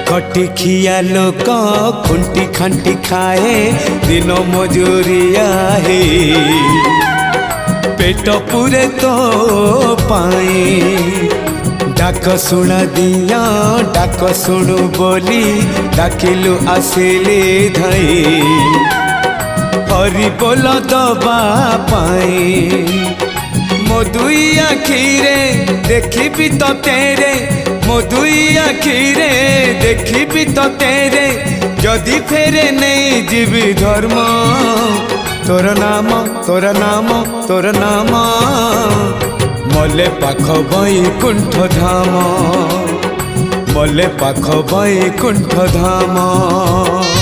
खटी खिया लोक खुंटी खंटी खाए दिन मजूरिया है पेट पूरे तो पाए डाक शुणा दिया डाक शुणु बोली डाकिलु आसिले धाई हरि बोल दबा पाए मो दुई आखिरे देखी तो तेरे मो दुई आखिरे देखी तो तेरे जदि फेरे नहीं जीवी धर्म तोर नाम तोर नाम तोर नाम मले पाख बैकुंठ धाम मले पाख बैकुंठ धाम।